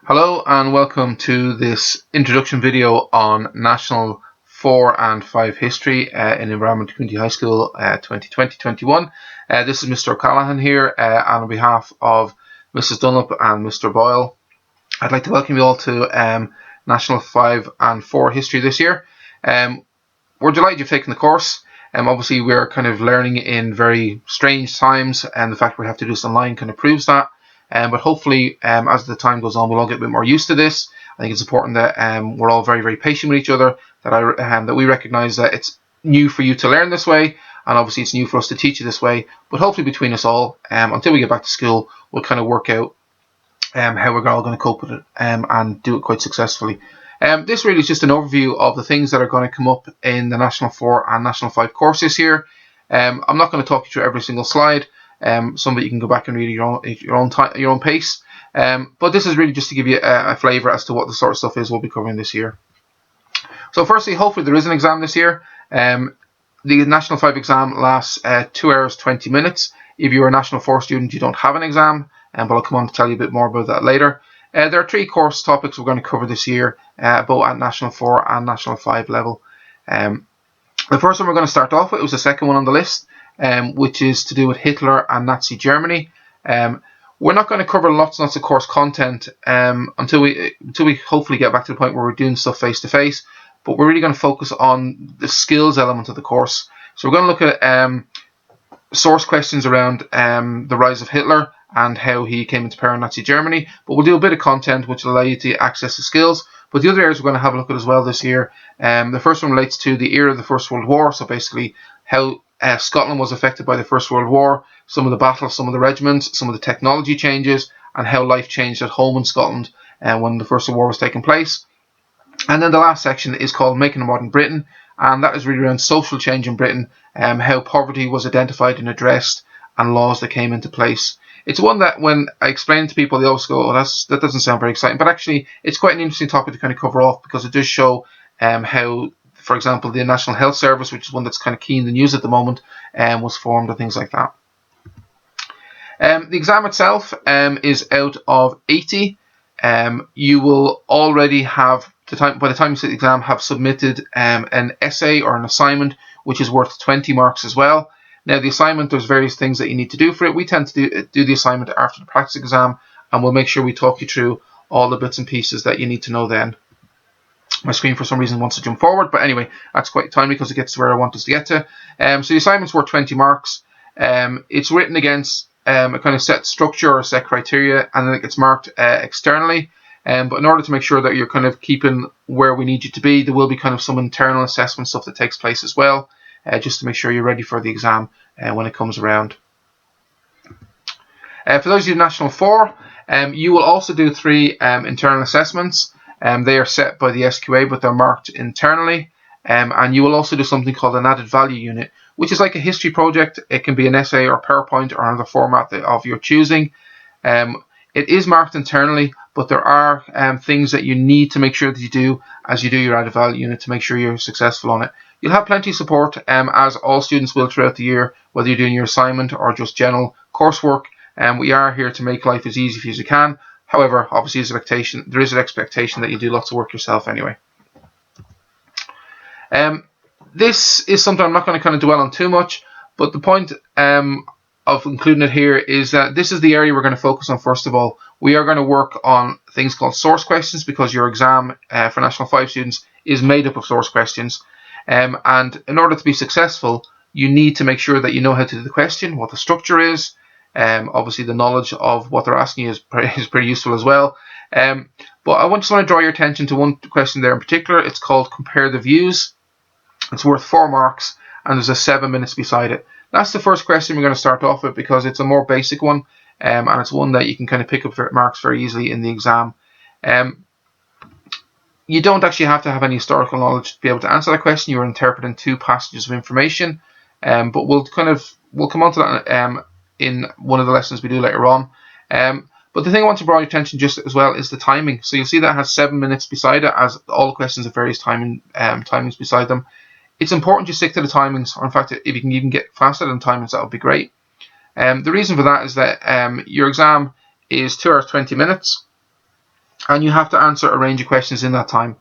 Hello and welcome to this introduction video on National 4 and 5 History in Environment Community High School 2020-21. This is Mr. O'Callaghan here and on behalf of Mrs. Dunlop and Mr. Boyle, I'd like to welcome you all to National 5 and 4 History this year. We're delighted you've taken the course. Obviously we're kind of learning in very strange times, and the fact we have to do this online kind of proves that. But hopefully, as the time goes on, we'll all get a bit more used to this. I think it's important that we're all very, very patient with each other, that we recognise that it's new for you to learn this way, and obviously it's new for us to teach you this way. But hopefully between us all, until we get back to school, we'll kind of work out how we're all going to cope with it and do it quite successfully. This really is just an overview of the things that are going to come up in the National 4 and National 5 courses here. I'm not going to talk you through every single slide. Some of it you can go back and read at your own pace. But this is really just to give you a flavour as to what the sort of stuff is we'll be covering this year. So firstly, hopefully there is an exam this year. The National 5 exam lasts 2 hours 20 minutes. If you're a National 4 student, you don't have an exam, but I'll come on to tell you a bit more about that later. There are 3 course topics we're going to cover this year, both at National 4 and National 5 level. The first one we're going to start off with was the second one on the list, which is to do with Hitler and Nazi Germany. We're not going to cover lots and lots of course content until we hopefully get back to the point where we're doing stuff face to face, but we're really going to focus on the skills element of the course. So we're going to look at source questions around the rise of Hitler and how he came into power in Nazi Germany, but we'll do a bit of content which will allow you to access the skills. But the other areas we're going to have a look at as well this year, the first one relates to the era of the First World War, so basically how Scotland was affected by the First World War, some of the battles, some of the regiments, some of the technology changes, and how life changed at home in Scotland when the First World War was taking place. And then the last section is called Making a Modern Britain, and that is really around social change in Britain, how poverty was identified and addressed, and laws that came into place. It's one that when I explain to people, they always go, oh, that doesn't sound very exciting. But actually, it's quite an interesting topic to kind of cover off, because it does show how, for example, the National Health Service, which is one that's kind of key in the news at the moment, was formed and things like that. The exam itself is out of 80. You will already have, by the time you sit the exam, have submitted an essay or an assignment, which is worth 20 marks as well. Now, the assignment, there's various things that you need to do for it. We tend to do the assignment after the practice exam, and we'll make sure we talk you through all the bits and pieces that you need to know then. My screen, for some reason, wants to jump forward, but anyway, that's quite timely because it gets to where I want us to get to. So the assignment's worth 20 marks. It's written against a kind of set structure or set criteria, and then it gets marked externally. But in order to make sure that you're kind of keeping where we need you to be, there will be kind of some internal assessment stuff that takes place as well, just to make sure you're ready for the exam when it comes around. For those of you National 4, you will also do 3 internal assessments. They are set by the SQA, but they're marked internally. And you will also do something called an added value unit, which is like a history project. It can be an essay or PowerPoint or another format of your choosing. It is marked internally, but there are things that you need to make sure that you do as you do your added value unit to make sure you're successful on it. You'll have plenty of support, as all students will throughout the year, whether you're doing your assignment or just general coursework. We are here to make life as easy for you as you can. However, obviously there is an expectation that you do lots of work yourself anyway. This is something I'm not going to kind of dwell on too much, but the point of including it here is that this is the area we're going to focus on first of all. We are going to work on things called source questions, because your exam for National 5 students is made up of source questions. And in order to be successful, you need to make sure that you know how to do the question, what the structure is. Obviously, the knowledge of what they're asking you is pretty useful as well. But I just want to draw your attention to one question there in particular. It's called Compare the Views. It's worth 4 marks, and there's a 7 minutes beside it. That's the first question we're going to start off with, because it's a more basic one, and it's one that you can kind of pick up marks very easily in the exam. You don't actually have to have any historical knowledge to be able to answer that question. You're interpreting 2 passages of information, but we'll come on to that in one of the lessons we do later on. But the thing I want to draw your attention just as well is the timing. So you'll see that it has 7 minutes beside it, as all the questions have various timings beside them. It's important you stick to the timings, or in fact, if you can even get faster than timings, that would be great. The reason for that is that your exam is 2 hours 20 minutes. and you have to answer a range of questions in that time.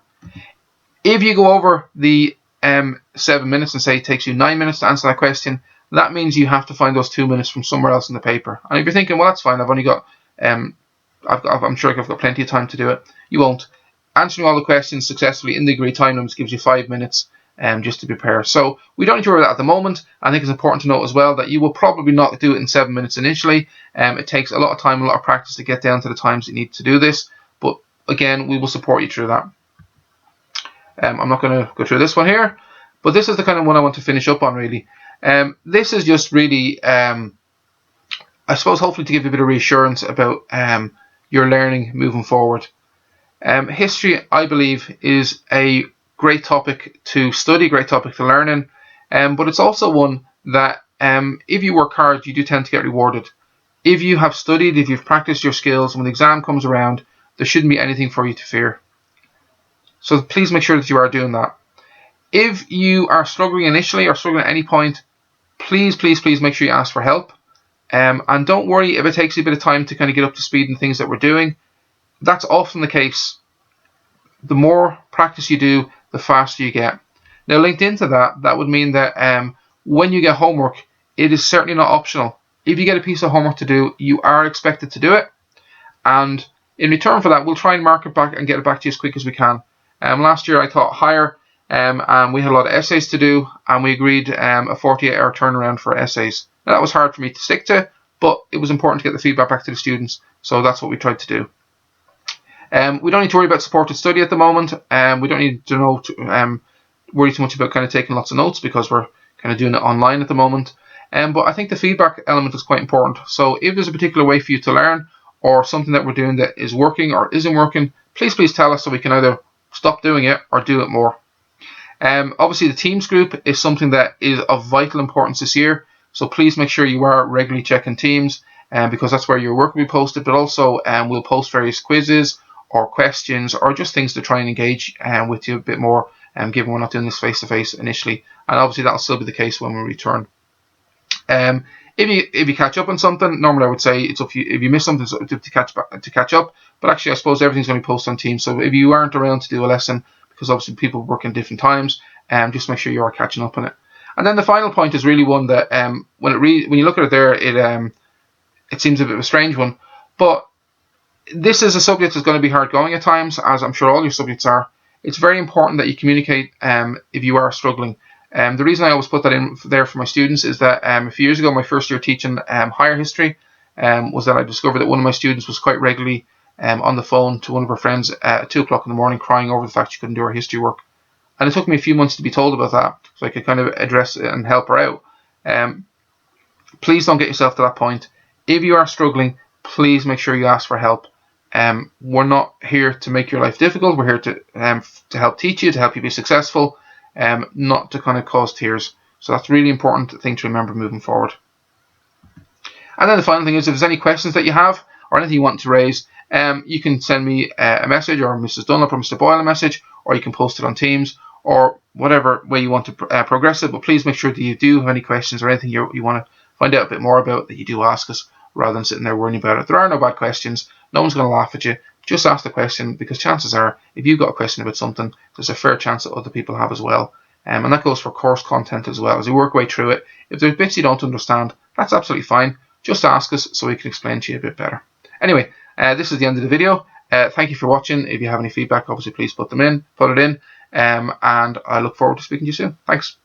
If you go over the 7 minutes and say it takes you 9 minutes to answer that question, that means you have to find those 2 minutes from somewhere else in the paper. And if you're thinking, well, that's fine, I've only got, I'm sure I've got plenty of time to do it. You won't. Answering all the questions successfully in the agreed time limits gives you 5 minutes just to prepare. So we don't need to worry about that at the moment. I think it's important to note as well that you will probably not do it in 7 minutes initially. It takes a lot of time, a lot of practice to get down to the times you need to do this. But again, we will support you through that. I'm not going to go through this one here, but this is the kind of one I want to finish up on really. This is just really, I suppose, hopefully to give you a bit of reassurance about your learning moving forward. History, I believe, is a great topic to study, great topic to learn in, but it's also one that if you work hard, you do tend to get rewarded. If you have studied, if you've practiced your skills, when the exam comes around, there shouldn't be anything for you to fear. So please make sure that you are doing that. If you are struggling initially or struggling at any point, please make sure you ask for help. And don't worry if it takes you a bit of time to kind of get up to speed in things that we're doing. That's often the case. The more practice you do, the faster you get. Now, linked into that, that would mean that when you get homework, it is certainly not optional. If you get a piece of homework to do, you are expected to do it. And in return for that, we'll try and mark it back and get it back to you as quick as we can. Last year I taught higher, and we had a lot of essays to do, and we agreed a 48-hour turnaround for essays. Now, that was hard for me to stick to, but it was important to get the feedback back to the students, so that's what we tried to do. We don't need to worry about supported study at the moment. We don't need to worry too much about kind of taking lots of notes because we're kind of doing it online at the moment. But I think the feedback element is quite important. So if there's a particular way for you to learn or something that we're doing that is working or isn't working, please tell us so we can either stop doing it or do it more. Obviously, the Teams group is something that is of vital importance this year. So please make sure you are regularly checking Teams because that's where your work will be posted. But also we'll post various quizzes or questions or just things to try and engage with you a bit more, given we're not doing this face-to-face initially. And obviously that'll still be the case when we return. If you catch up on something, normally I would say it's up to you. If you miss something, it's up to catch up. But actually, I suppose everything's going to be posted on Teams. So if you aren't around to do a lesson, because obviously people work in different times, just make sure you are catching up on it. And then the final point is really one that when you look at it there, it seems a bit of a strange one. But this is a subject that's going to be hard going at times, as I'm sure all your subjects are. It's very important that you communicate if you are struggling. The reason I always put that in there for my students is that a few years ago, my first year teaching higher history, was that I discovered that one of my students was quite regularly on the phone to one of her friends at 2 o'clock in the morning crying over the fact she couldn't do her history work. And it took me a few months to be told about that so I could kind of address it and help her out. Please don't get yourself to that point. If you are struggling, please make sure you ask for help. We're not here to make your life difficult. We're here to help teach you, to help you be successful, not to kind of cause tears. So that's a really important thing to remember moving forward. And then the final thing is, if there's any questions that you have or anything you want to raise, you can send me a message, or Mrs. Dunlop or Mr. Boyle a message, or you can post it on Teams, or whatever way you want to progress it. But please make sure that you do have any questions or anything you want to find out a bit more about, that you do ask us, rather than sitting there worrying about it. There are no bad questions. No one's going to laugh at you. Just ask the question, because chances are, if you've got a question about something, there's a fair chance that other people have as well. And that goes for course content as well. As you work your way through it, if there's bits you don't understand, that's absolutely fine. Just ask us so we can explain to you a bit better. Anyway, this is the end of the video. Thank you for watching. If you have any feedback, obviously please put it in. And I look forward to speaking to you soon. Thanks.